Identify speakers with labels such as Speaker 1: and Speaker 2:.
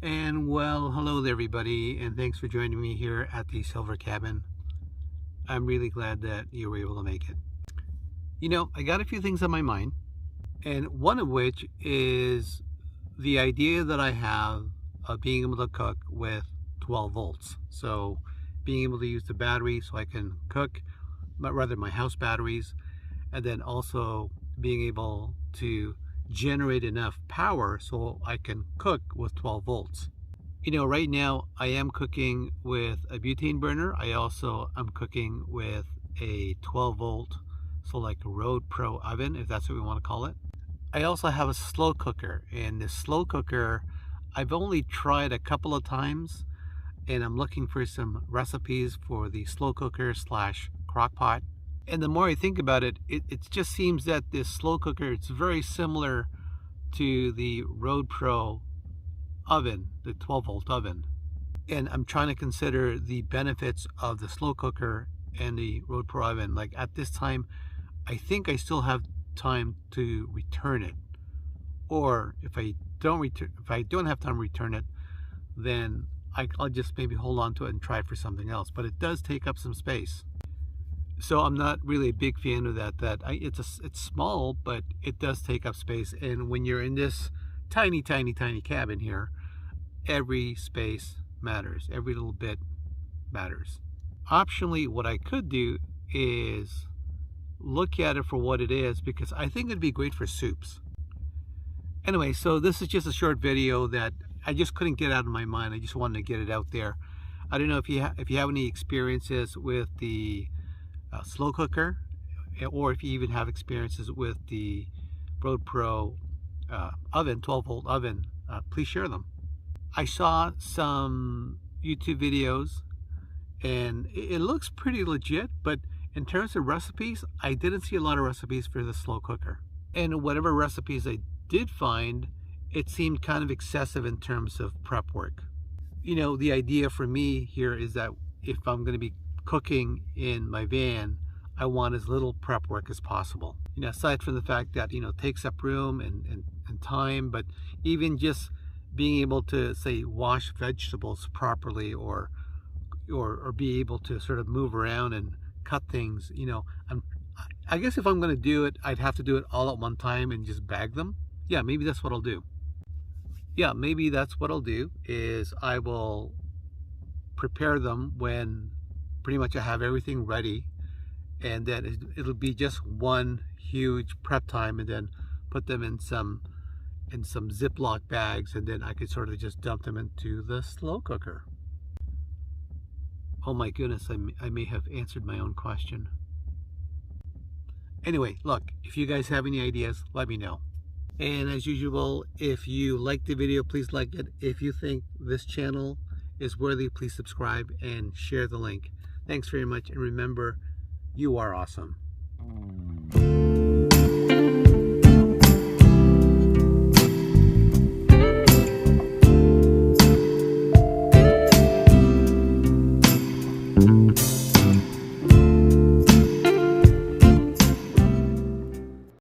Speaker 1: And well, hello there everybody, and thanks for joining me here at the Silver Cabin. I'm really glad that you were able to make it. You know, I got a few things on my mind, and one of which is the idea that I have of being able to cook with 12 volts. So being able to use the battery so I can cook, but rather my house batteries, and then also being able to generate enough power so I can cook with 12 volts. You know, right now I am cooking with a butane burner. I also am cooking with a 12 volt, so like a Road Pro oven, if that's what we want to call it. I also have a slow cooker, and this slow cooker I've only tried a couple of times, and I'm looking for some recipes for the slow cooker slash crock pot. And the more I think about it, it just seems that this slow cooker, it's very similar to the Road Pro oven, the 12 volt oven. And I'm trying to consider the benefits of the slow cooker and the Road Pro oven. Like at this time, I think I still have time to return it. Or if I don't have time to return it, then I'll just maybe hold on to it and try it for something else. But it does take up some space. So I'm not really a big fan of that. It's small, but it does take up space. And when you're in this tiny cabin here, every space matters. Every little bit matters. Optionally, what I could do is look at it for what it is, because I think it'd be great for soups. Anyway, so this is just a short video that I just couldn't get out of my mind. I just wanted to get it out there. I don't know if you have any experiences with the slow cooker, or if you even have experiences with the Road Pro oven, 12 volt oven. Please share them. I saw some YouTube videos and it looks pretty legit, but in terms of recipes, I didn't see a lot of recipes for the slow cooker. And whatever recipes I did find, it seemed kind of excessive in terms of prep work. You know, the idea for me here is that if I'm going to be cooking in my van, I want as little prep work as possible. You know, aside from the fact that, you know, it takes up room and time, but even just being able to, say, wash vegetables properly, or be able to sort of move around and cut things, you know, I guess if I'm going to do it, I'd have to do it all at one time and just bag them. Yeah, maybe that's what I'll do. Yeah, maybe that's what I'll do, is I will prepare them when pretty much I have everything ready, and then it'll be just one huge prep time, and then put them in some Ziploc bags, and then I could sort of just dump them into the slow cooker. Oh my goodness, I may have answered my own question. Anyway, look, if you guys have any ideas, let me know. And as usual, if you like the video, please like it. If you think this channel is worthy, please subscribe and share the link. Thanks very much, and remember, you are awesome.